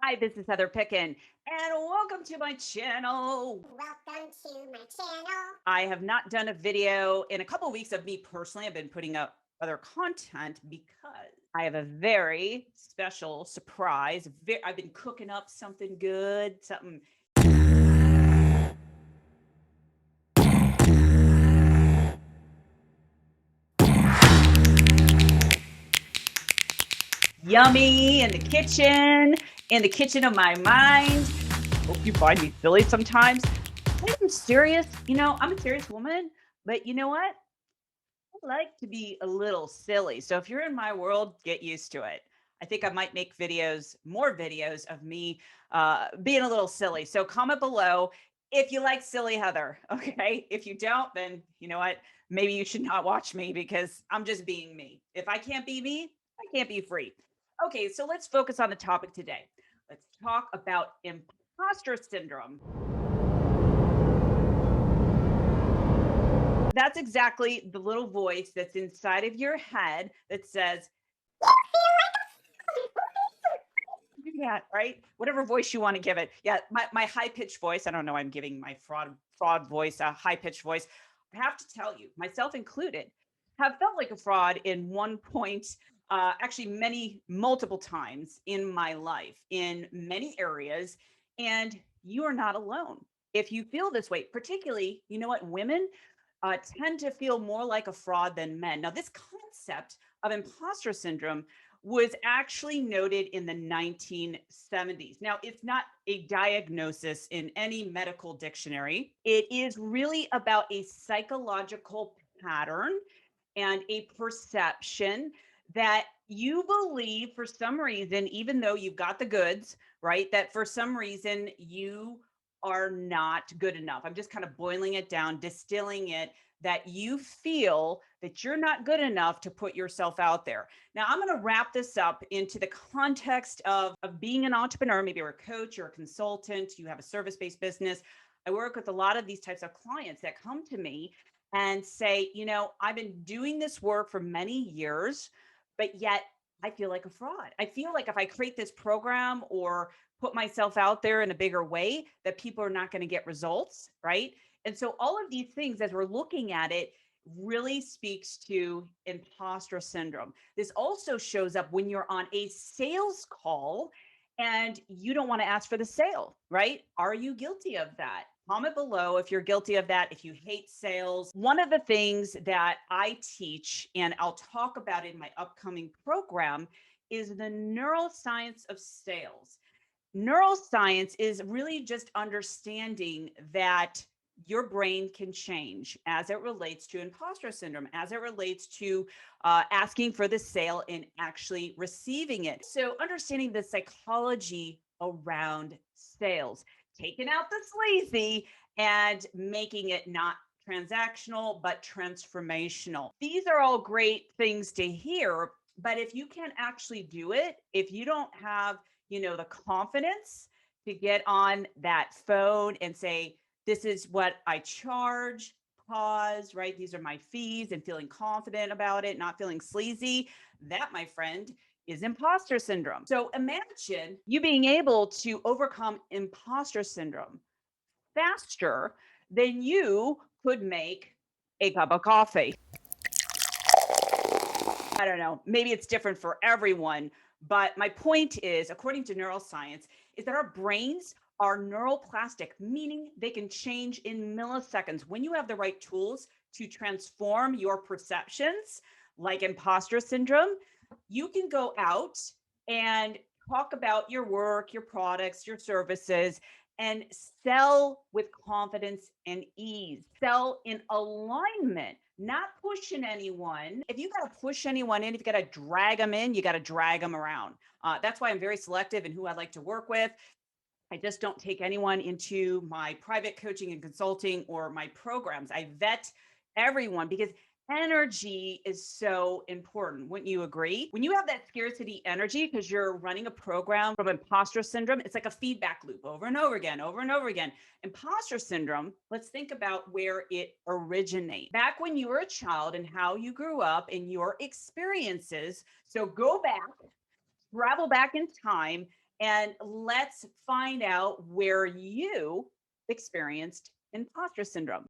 Hi, this is Heather Pickin, and welcome to my channel. Welcome to my channel. I have not done a video in a couple of weeks of me personally. I've been putting up other content because I have a very special surprise. I've been cooking up something good, something yummy in the kitchen of my mind. Hope you find me silly sometimes. I'm serious. I'm a serious woman, but you know what? I like to be a little silly. So if you're in my world, get used to it. I think I might make more videos of me being a little silly. So comment below if you like silly Heather. Okay. If you don't, then you know what? Maybe you should not watch me because I'm just being me. If I can't be me, I can't be free. Okay. So let's focus on the topic today. Let's talk about imposter syndrome. That's exactly the little voice that's inside of your head that says, do that, right? Whatever voice you want to give it. Yeah, my high pitched voice. I don't know. I'm giving my fraud voice a high pitched voice. I have to tell you, myself included, have felt like a fraud in one point. Actually, multiple times in my life, in many areas, and you are not alone. If you feel this way, particularly, you know what, women tend to feel more like a fraud than men. Now, this concept of imposter syndrome was actually noted in the 1970s. Now, it's not a diagnosis in any medical dictionary. It is really about a psychological pattern and a perception that you believe for some reason, even though you've got the goods, right? That for some reason you are not good enough. I'm just kind of boiling it down, distilling it, that you feel that you're not good enough to put yourself out there. Now, I'm going to wrap this up into the context of being an entrepreneur. Maybe you're a coach, you're a consultant, you have a service based business. I work with a lot of these types of clients that come to me and say, I've been doing this work for many years, but yet I feel like a fraud. I feel like if I create this program or put myself out there in a bigger way, that people are not going to get results, right? And so all of these things, as we're looking at it, really speaks to imposter syndrome. This also shows up when you're on a sales call and you don't want to ask for the sale, right? Are you guilty of that? Comment below if you're guilty of that, if you hate sales. One of the things that I teach, and I'll talk about in my upcoming program, is the neuroscience of sales. Neuroscience is really just understanding that your brain can change as it relates to imposter syndrome, as it relates to asking for the sale and actually receiving it. So, understanding the psychology around sales, taking out the sleazy and making it not transactional, but transformational. These are all great things to hear. But if you can't actually do it, if you don't have the confidence to get on that phone and say, this is what I charge, pause, right? These are my fees, and feeling confident about it, not feeling sleazy. That, my friend, is imposter syndrome. So imagine you being able to overcome imposter syndrome faster than you could make a cup of coffee. I don't know, maybe it's different for everyone, but my point is, according to neuroscience, is that our brains are neuroplastic, meaning they can change in milliseconds. When you have the right tools to transform your perceptions, like imposter syndrome, you can go out and talk about your work, your products, your services, and sell with confidence and ease. Sell in alignment, not pushing anyone. If you got to push anyone in, if you got to drag them in, you got to drag them around. That's why I'm very selective in who I like to work with. I just don't take anyone into my private coaching and consulting or my programs. I vet everyone because energy is so important. Wouldn't you agree? When you have that scarcity energy because you're running a program from imposter syndrome, it's like a feedback loop over and over again, over and over again. Imposter syndrome, let's think about where it originates. Back when you were a child and how you grew up and your experiences. So go back, travel back in time And let's find out where you experienced imposter syndrome.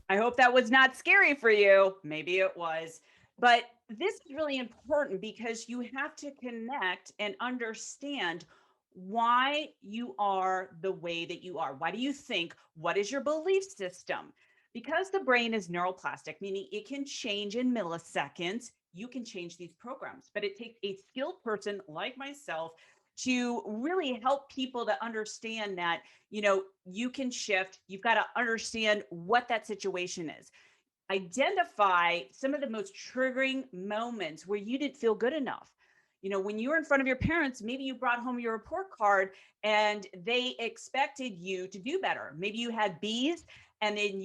I hope that was not scary for you. Maybe it was. But this is really important because you have to connect and understand why you are the way that you are. Why do you think? What is your belief system? Because the brain is neuroplastic, meaning it can change in milliseconds, you can change these programs. But it takes a skilled person like myself to really help people to understand that you can shift. You've got to understand what that situation is. Identify some of the most triggering moments where you didn't feel good enough. When you were in front of your parents, maybe you brought home your report card and they expected you to do better. Maybe you had B's and then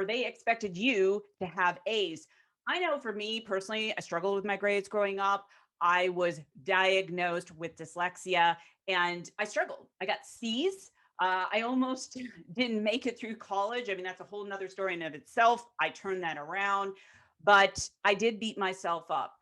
they expected you to have A's. I know for me personally, I struggled with my grades growing up. I was diagnosed with dyslexia and I struggled. I got C's. I almost didn't make it through college. I mean, that's a whole nother story in of itself. I turned that around, but I did beat myself up.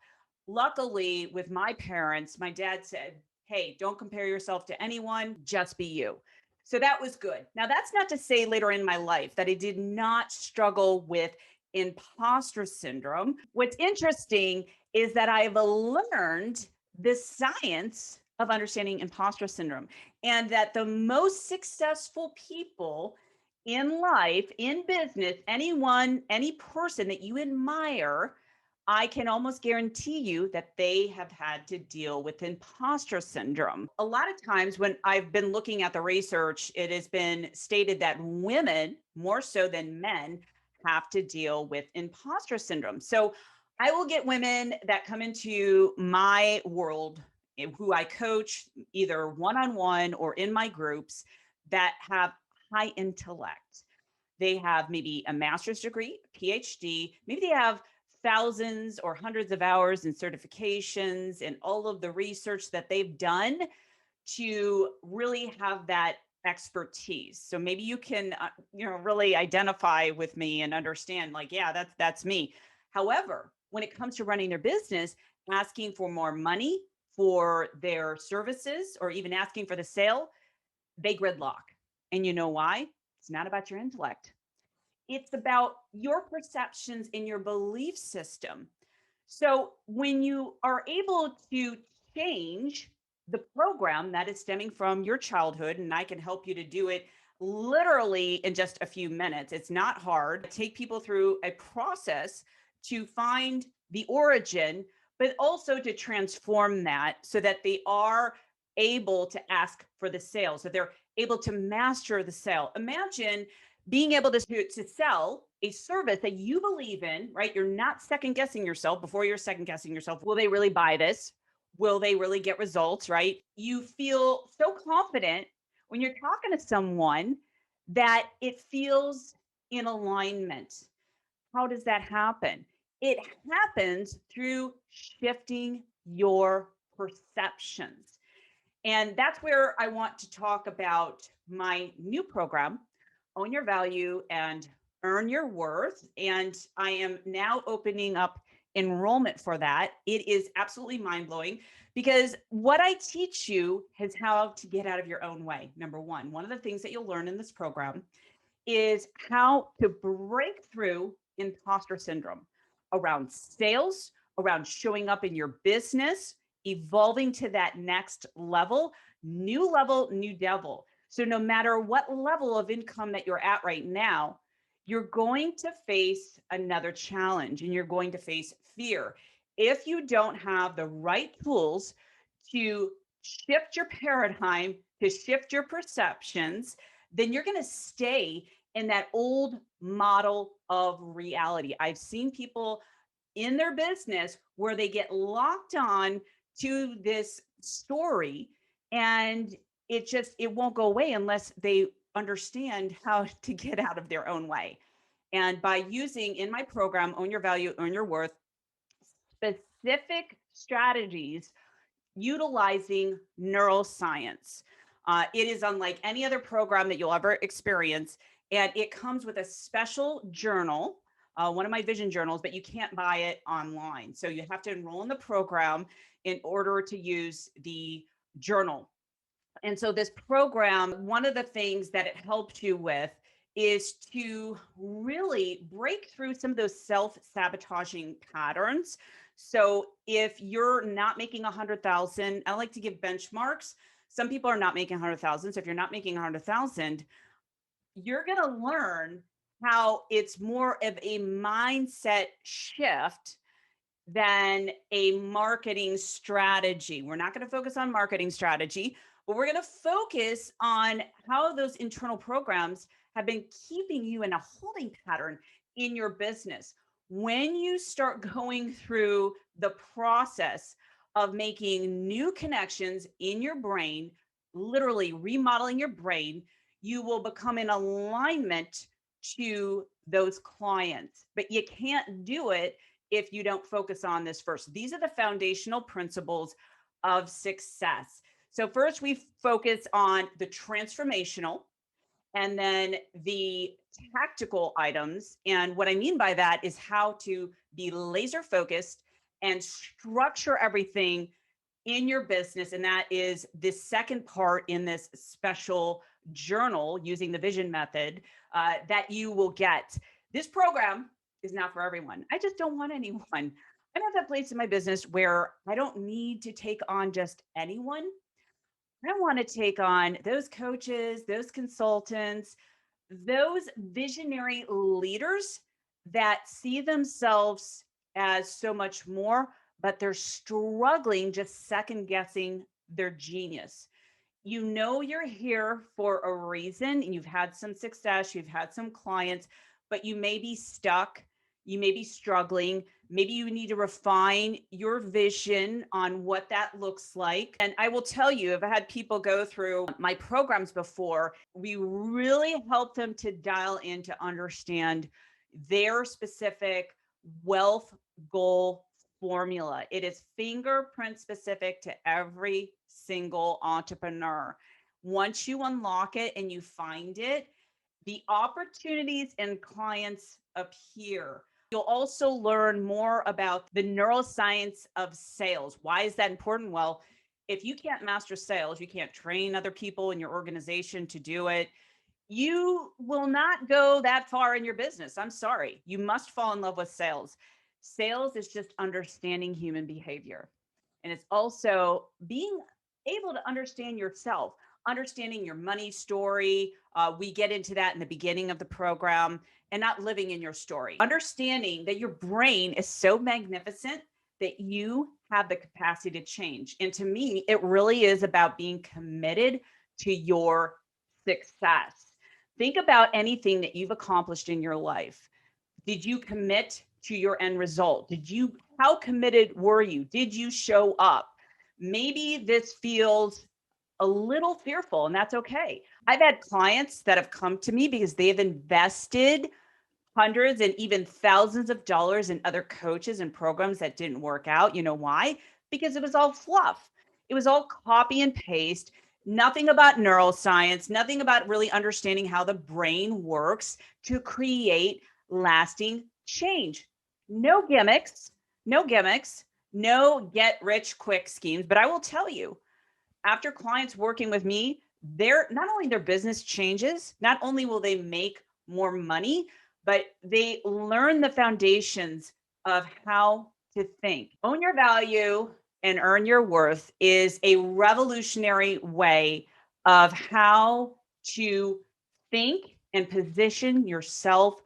Luckily, with my parents, my dad said, "Hey, don't compare yourself to anyone, just be you." So that was good. Now, that's not to say later in my life that I did not struggle with imposter syndrome. What's interesting is that I've learned the science of understanding imposter syndrome, and that the most successful people in life, in business, any person that you admire, I can almost guarantee you that they have had to deal with imposter syndrome. A lot of times when I've been looking at the research, it has been stated that women, more so than men, have to deal with imposter syndrome. So I will get women that come into my world who I coach either one on one or in my groups that have high intellect. They have maybe a master's degree, a PhD, maybe they have thousands or hundreds of hours in certifications and all of the research that they've done to really have that expertise. So maybe you can really identify with me and understand, like, yeah, that's me. However, when it comes to running their business, asking for more money for their services or even asking for the sale, they gridlock. And you know why? It's not about your intellect. It's about your perceptions and your belief system. So when you are able to change the program that is stemming from your childhood, and I can help you to do it literally in just a few minutes. It's not hard. I take people through a process to find the origin, but also to transform that so that they are able to ask for the sale, so they're able to master the sale. Imagine being able to sell a service that you believe in, right? You're not second guessing yourself before you're second guessing yourself. Will they really buy this? Will they really get results, right? You feel so confident when you're talking to someone that it feels in alignment. How does that happen? It happens through shifting your perceptions. And that's where I want to talk about my new program, Own Your Value and Earn Your Worth. And I am now opening up enrollment for that. It is absolutely mind blowing because what I teach you is how to get out of your own way. Number one of the things that you'll learn in this program is how to break through imposter syndrome around sales, around showing up in your business, evolving to that next level, new devil. So no matter what level of income that you're at right now, you're going to face another challenge and you're going to face fear. If you don't have the right tools to shift your paradigm, to shift your perceptions, then you're going to stay in that old model of reality. I've seen people in their business where they get locked on to this story and it won't go away unless they understand how to get out of their own way. And by using in my program, Own Your Value, Earn Your Worth, specific strategies utilizing neuroscience. It is unlike any other program that you'll ever experience. And it comes with a special journal one of my vision journals, but you can't buy it online. So you have to enroll in the program in order to use the journal. And so this program, one of the things that it helped you with is to really break through some of those self-sabotaging patterns. So if you're not making 100,000, I like to give benchmarks. Some people are not making 100,000. So if you're not making 100,000, you're going to learn how it's more of a mindset shift than a marketing strategy. We're not going to focus on marketing strategy, but we're going to focus on how those internal programs have been keeping you in a holding pattern in your business. When you start going through the process of making new connections in your brain, literally remodeling your brain, you will become in alignment to those clients. But you can't do it if you don't focus on this first. These are the foundational principles of success. So first we focus on the transformational and then the tactical items. And what I mean by that is how to be laser focused and structure everything in your business. And that is the second part in this special journal using the vision method that you will get. This program is not for everyone. I just don't want anyone. I'm at that place in my business where I don't need to take on just anyone. I want to take on those coaches, those consultants, those visionary leaders that see themselves as so much more, but they're struggling just second guessing their genius. You know, you're here for a reason and you've had some success, you've had some clients, but you may be stuck, you may be struggling. Maybe you need to refine your vision on what that looks like. And I will tell you, if I had people go through my programs before, we really help them to dial in to understand their specific wealth goal formula. It is fingerprint specific to every single entrepreneur. Once you unlock it and you find it, the opportunities and clients appear. You'll also learn more about the neuroscience of sales. Why is that important? Well, if you can't master sales, you can't train other people in your organization to do it. You will not go that far in your business. I'm sorry. You must fall in love with sales. Sales is just understanding human behavior. And it's also being able to understand yourself, understanding your money story. We get into that in the beginning of the program, and not living in your story. Understanding that your brain is so magnificent that you have the capacity to change. And to me, it really is about being committed to your success. Think about anything that you've accomplished in your life. Did you commit to your end result? How committed were you? Did you show up? Maybe this feels a little fearful, and that's okay. I've had clients that have come to me because they've invested hundreds and even thousands of dollars in other coaches and programs that didn't work out. You know why? Because it was all fluff. It was all copy and paste, nothing about neuroscience, nothing about really understanding how the brain works to create lasting change. No gimmicks, no get rich quick schemes. But I will tell you, after clients working with me, not only their business changes, not only will they make more money, but they learn the foundations of how to think. Own your value and earn your worth is a revolutionary way of how to think and position yourself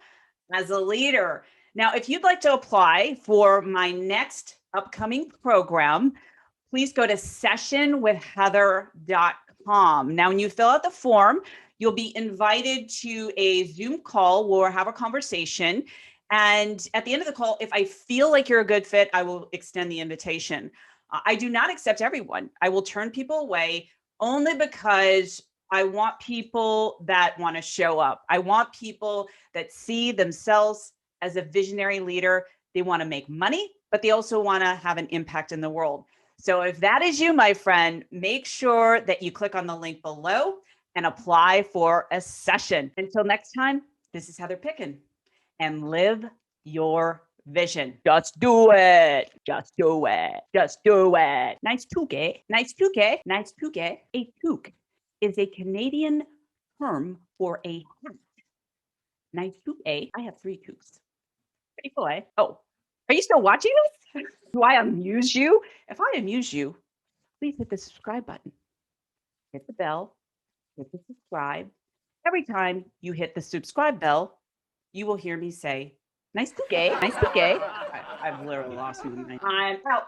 as a leader. Now, if you'd like to apply for my next upcoming program, please go to sessionwithheather.com. Now, when you fill out the form, you'll be invited to a Zoom call where we'll have a conversation. And at the end of the call, if I feel like you're a good fit, I will extend the invitation. I do not accept everyone. I will turn people away only because I want people that want to show up. I want people that see themselves as a visionary leader. They want to make money, but they also want to have an impact in the world. So if that is you, my friend, make sure that you click on the link below and apply for a session. Until next time, this is Heather Picken, and live your vision. Just do it. Just do it. Just do it. Nice touque. Nice touque. Nice touque. A toque is a Canadian term for a hat. Nice touque. I have 3 toques. Pretty cool, eh? Oh, are you still watching this? Do I amuse you? If I amuse you, please hit the subscribe button. Hit the bell. Hit the subscribe. Every time you hit the subscribe bell, you will hear me say, nice touque, nice touque. I've literally lost my mind. I'm out.